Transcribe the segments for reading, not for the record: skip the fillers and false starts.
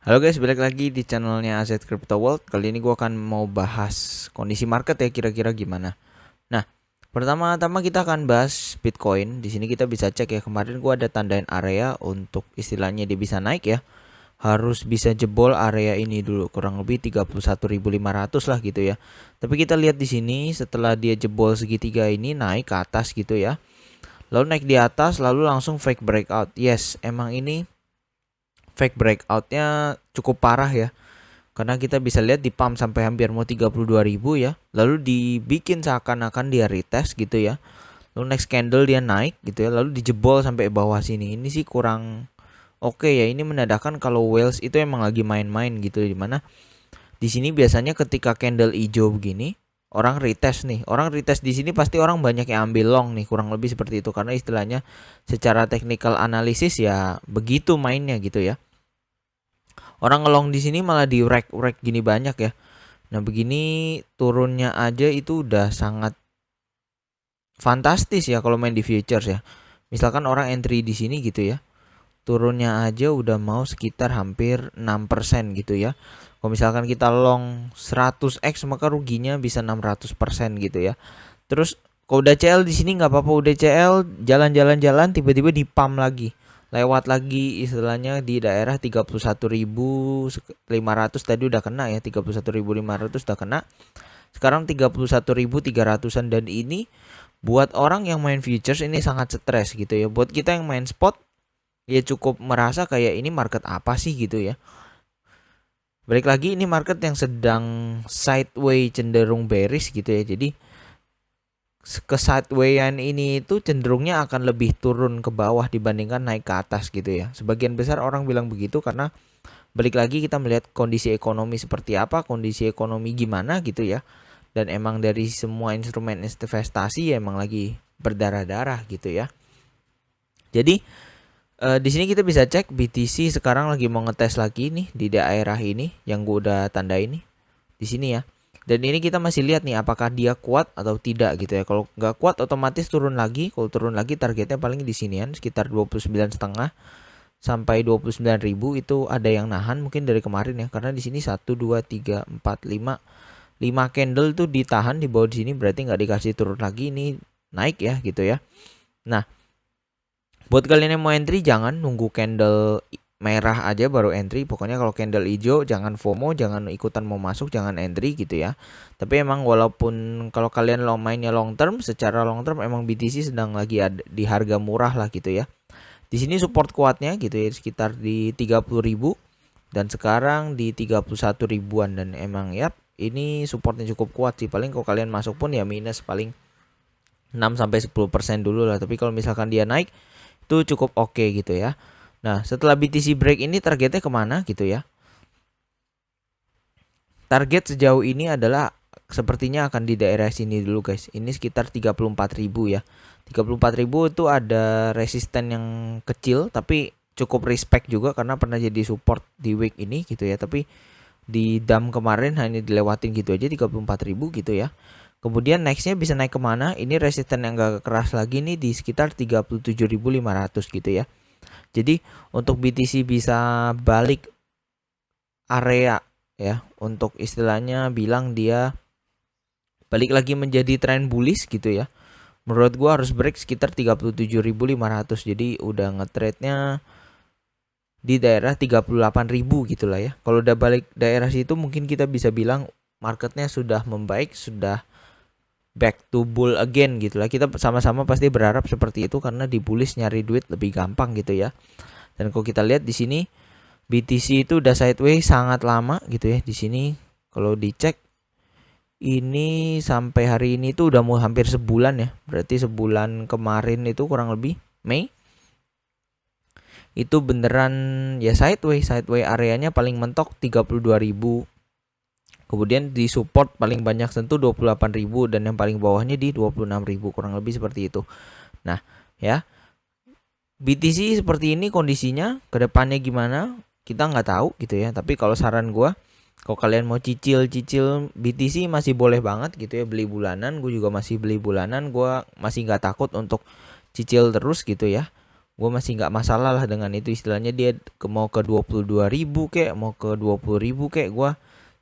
Halo guys, balik lagi di channelnya Aset Crypto World. Kali ini gue akan mau bahas kondisi market ya, kira-kira gimana. Nah, pertama-tama kita akan bahas Bitcoin. Di sini kita bisa cek ya, kemarin gue ada tandain area untuk istilahnya dia bisa naik ya. Harus bisa jebol area ini dulu, kurang lebih 31.500 lah gitu ya. Tapi kita lihat di sini setelah dia jebol segitiga ini naik ke atas gitu ya. Lalu naik di atas lalu langsung fake breakout. Yes, emang ini fake breakoutnya cukup parah ya, karena kita bisa lihat di pump sampai hampir mau 32.000 ya, lalu dibikin seakan-akan dia retest gitu ya, lalu next candle dia naik gitu ya, lalu dijebol sampai bawah sini. Ini sih kurang oke ya, ini menandakan kalau whales itu emang lagi main-main gitu, dimana di sini biasanya ketika candle hijau begini orang retest nih, orang retest di sini pasti orang banyak yang ambil long nih, kurang lebih seperti itu, karena istilahnya secara technical analisis ya begitu mainnya gitu ya. Orang ngelong di sini malah di rek gini banyak ya. Nah, begini turunnya aja itu udah sangat fantastis ya kalau main di futures ya. Misalkan orang entry di sini gitu ya. Turunnya aja udah mau sekitar hampir 6% gitu ya. Kalau misalkan kita long 100x maka ruginya bisa 600% gitu ya. Terus kalau udah CL di sini nggak apa-apa, udah CL jalan-jalan tiba-tiba di pump lagi. Lewat lagi istilahnya di daerah 31.500 tadi udah kena ya, 31.500 udah kena. Sekarang 31.300-an, dan ini buat orang yang main futures ini sangat stres gitu ya. Buat kita yang main spot ya cukup merasa kayak ini market apa sih gitu ya. Balik lagi, ini market yang sedang sideways cenderung bearish gitu ya. Jadi ke sidewayan ini itu cenderungnya akan lebih turun ke bawah dibandingkan naik ke atas gitu ya. Sebagian besar orang bilang begitu karena balik lagi kita melihat kondisi ekonomi seperti apa, kondisi ekonomi gimana gitu ya. Dan emang dari semua instrumen investasi ya emang lagi berdarah-darah gitu ya. Jadi di sini kita bisa cek BTC sekarang lagi mau ngetes lagi nih di daerah ini yang gue udah tanda ini di sini ya. Dan ini kita masih lihat nih apakah dia kuat atau tidak gitu ya. Kalau nggak kuat otomatis turun lagi. Kalau turun lagi targetnya paling di sinian sekitar 29,5 sampai 29.000 itu ada yang nahan mungkin dari kemarin ya. Karena di sini 1 2 3 4 5 candle tuh ditahan di bawah di sini, berarti nggak dikasih turun lagi, ini naik ya gitu ya. Nah, buat kalian yang mau entry jangan nunggu candle merah aja baru entry. Pokoknya kalau candle hijau jangan FOMO, jangan ikutan mau masuk, jangan entry gitu ya. Tapi emang walaupun kalau kalian mainnya long term, secara long term emang BTC sedang lagi ada di harga murah lah gitu ya. Di sini support kuatnya gitu ya sekitar di 30.000 dan sekarang di 31 ribuan, dan emang ya ini supportnya cukup kuat sih. Paling kalau kalian masuk pun ya minus paling 6 sampai 10% dulu lah. Tapi kalau misalkan dia naik itu cukup oke gitu ya. Nah, setelah BTC break ini targetnya kemana gitu ya? Target sejauh ini adalah sepertinya akan di daerah sini dulu guys. Ini sekitar 34.000 ya. 34.000 itu ada resisten yang kecil tapi cukup respect juga karena pernah jadi support di week ini gitu ya. Tapi di dam kemarin hanya dilewatin gitu aja 34.000 gitu ya. Kemudian nextnya bisa naik kemana? Ini resisten yang gak keras lagi nih di sekitar 37.500 gitu ya. Jadi untuk BTC bisa balik area ya, untuk istilahnya bilang dia balik lagi menjadi tren bullish gitu ya. Menurut gua harus break sekitar 37.500. Jadi udah nge-trade-nya di daerah 38.000 gitulah ya. Kalau udah balik daerah situ mungkin kita bisa bilang marketnya sudah membaik, sudah back to bull again gitulah. Kita sama-sama pasti berharap seperti itu karena di bullish nyari duit lebih gampang gitu ya. Dan kalau kita lihat di sini BTC itu udah sideways sangat lama gitu ya. Di sini kalau dicek ini sampai hari ini tuh udah mau hampir sebulan ya. Berarti sebulan kemarin itu kurang lebih Mei itu beneran ya sideways areanya paling mentok 32.000. Kemudian di support paling banyak sentuh 28.000 dan yang paling bawahnya di 26.000, kurang lebih seperti itu. Nah, ya. BTC seperti ini kondisinya, kedepannya gimana? Kita nggak tahu gitu ya. Tapi kalau saran gue, kalau kalian mau cicil BTC masih boleh banget gitu ya, beli bulanan. Gue juga masih beli bulanan. Gue masih nggak takut untuk cicil terus gitu ya. gue masih nggak masalah lah dengan itu. Istilahnya dia mau ke 22.000 kek, mau ke 20.000 kek, gue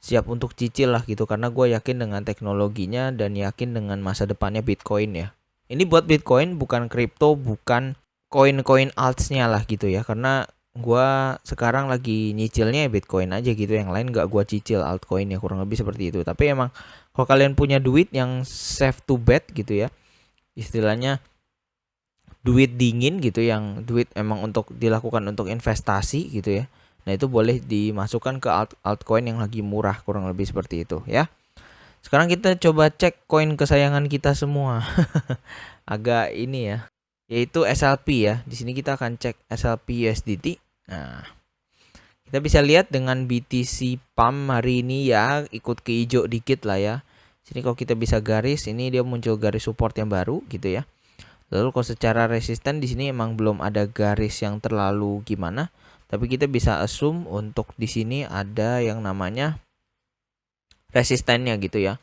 siap untuk cicil lah gitu, karena gue yakin dengan teknologinya dan yakin dengan masa depannya Bitcoin ya. Ini buat Bitcoin, bukan kripto, bukan koin-koin altsnya lah gitu ya, karena gua sekarang lagi nyicilnya ya Bitcoin aja gitu, yang lain gak gua cicil altcoin ya, kurang lebih seperti itu. Tapi emang kalau kalian punya duit yang safe to bet gitu ya, istilahnya duit dingin gitu, yang duit emang untuk dilakukan untuk investasi gitu ya, nah itu boleh dimasukkan ke altcoin yang lagi murah, kurang lebih seperti itu ya. Sekarang kita coba cek koin kesayangan kita semua. Agak ini ya, yaitu SLP ya. Di sini kita akan cek SLP USDT. Nah, kita bisa lihat dengan BTC Pump hari ini ya ikut ke hijau dikit lah ya. Sini kalau kita bisa garis, ini dia muncul garis support yang baru gitu ya. Lalu kalau secara resisten di sini emang belum ada garis yang terlalu gimana, tapi kita bisa assume untuk di sini ada yang namanya resistennya gitu ya.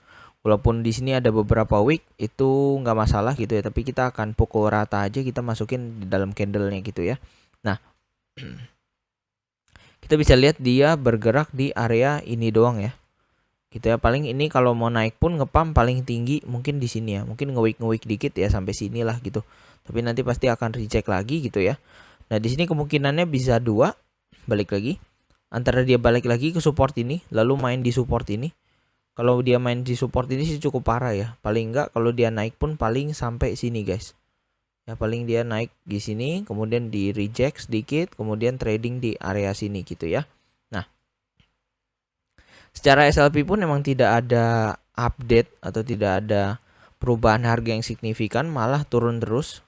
Walaupun di sini ada beberapa wick, itu nggak masalah gitu ya, tapi kita akan pukul rata aja, kita masukin di dalam candlenya gitu ya. Nah, kita bisa lihat dia bergerak di area ini doang ya. Gitu ya, paling ini kalau mau naik pun ngepam paling tinggi mungkin di sini ya. Mungkin nge-wick dikit ya sampai sini lah gitu. Tapi nanti pasti akan reject lagi gitu ya. Nah, di sini kemungkinannya bisa dua, balik lagi. Antara dia balik lagi ke support ini, lalu main di support ini. Kalau dia main di support ini sih cukup parah ya. Paling enggak kalau dia naik pun paling sampai sini guys. Ya paling dia naik di sini, kemudian di reject sedikit, kemudian trading di area sini gitu ya. Nah, secara SLP pun memang tidak ada update atau tidak ada perubahan harga yang signifikan, malah turun terus,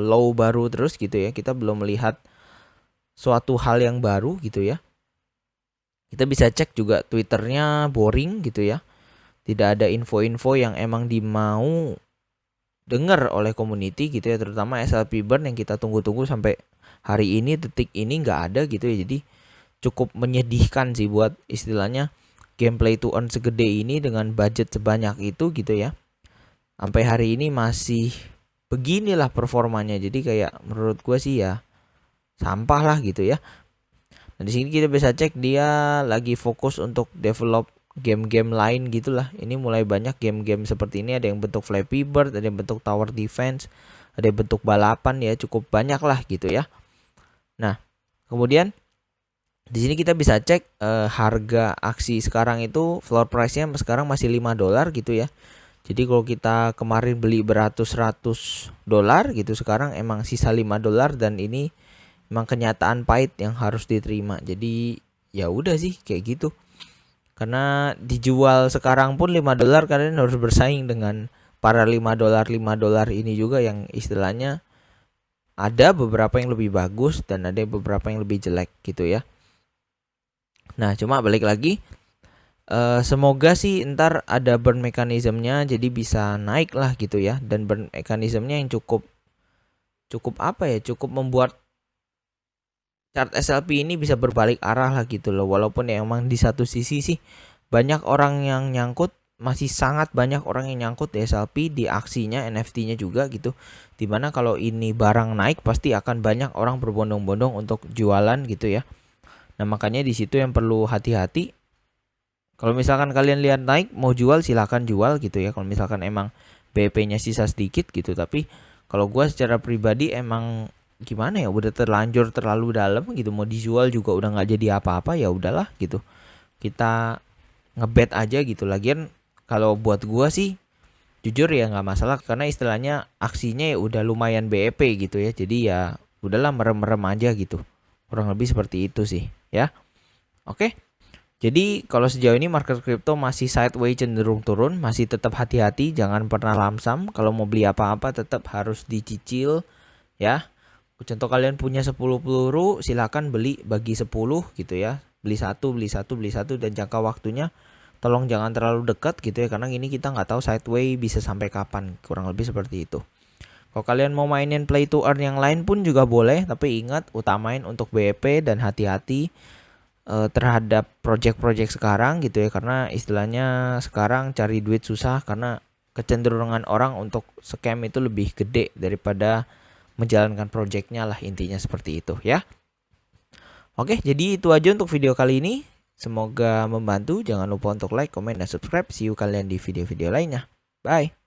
low baru terus gitu ya. Kita belum melihat suatu hal yang baru gitu ya. Kita bisa cek juga Twitternya boring gitu ya. Tidak ada info-info yang emang dimau dengar oleh community gitu ya. Terutama SLP burn yang kita tunggu-tunggu sampai hari ini, detik ini nggak ada gitu ya. Jadi cukup menyedihkan sih buat istilahnya gameplay to earn segede ini dengan budget sebanyak itu gitu ya. Sampai hari ini masih beginilah performanya. Jadi kayak menurut gue sih ya sampah lah gitu ya. Nah, di sini kita bisa cek dia lagi fokus untuk develop game-game lain gitulah. Ini mulai banyak game-game seperti ini, ada yang bentuk Flappy Bird, ada yang bentuk Tower Defense, ada yang bentuk balapan ya, cukup banyak lah gitu ya. Nah, kemudian di sini kita bisa cek harga aksi sekarang itu, floor price-nya sekarang masih $5 gitu ya. Jadi kalau kita kemarin beli beratus-ratus dolar gitu, sekarang emang sisa $5 dan ini emang kenyataan pahit yang harus diterima. Jadi ya udah sih kayak gitu. Karena dijual sekarang pun $5, kalian harus bersaing dengan para $5 ini juga yang istilahnya ada beberapa yang lebih bagus dan ada beberapa yang lebih jelek gitu ya. Nah, cuma balik lagi, semoga sih ntar ada burn mekanismenya jadi bisa naik lah gitu ya. Dan burn mekanismenya yang cukup apa ya, cukup membuat chart SLP ini bisa berbalik arah lah gitu loh. Walaupun ya emang di satu sisi sih banyak orang yang nyangkut, masih sangat banyak orang yang nyangkut di SLP, di aksinya, NFT-nya juga gitu. Dimana kalau ini barang naik pasti akan banyak orang berbondong-bondong untuk jualan gitu ya. Nah, makanya di situ yang perlu hati-hati. Kalau misalkan kalian lihat naik mau jual silakan jual gitu ya. Kalau misalkan emang BP-nya sisa sedikit gitu. Tapi kalau gue secara pribadi emang gimana ya, udah terlanjur terlalu dalam gitu, mau dijual juga udah nggak jadi apa-apa, ya udahlah gitu, kita ngebet aja gitu. Lagian kalau buat gua sih jujur ya nggak masalah, karena istilahnya aksinya ya udah lumayan BEP gitu ya, jadi ya udahlah merem-merem aja gitu, kurang lebih seperti itu sih ya. Oke, jadi kalau sejauh ini market crypto masih sideways, cenderung turun, masih tetap hati-hati, jangan pernah lamsam. Kalau mau beli apa-apa tetap harus dicicil ya. Contoh kalian punya 10 peluru, silakan beli bagi 10 gitu ya. Beli satu dan jangka waktunya tolong jangan terlalu dekat gitu ya, karena ini kita nggak tahu sideways bisa sampai kapan, kurang lebih seperti itu. Kalau kalian mau mainin play to earn yang lain pun juga boleh, tapi ingat utamain untuk BEP dan hati-hati terhadap project-project sekarang gitu ya, karena istilahnya sekarang cari duit susah karena kecenderungan orang untuk scam itu lebih gede daripada menjalankan projectnya lah, intinya seperti itu ya. Oke, jadi itu aja untuk video kali ini. Semoga membantu. Jangan lupa untuk like, comment, dan subscribe. See you kalian di video-video lainnya. Bye.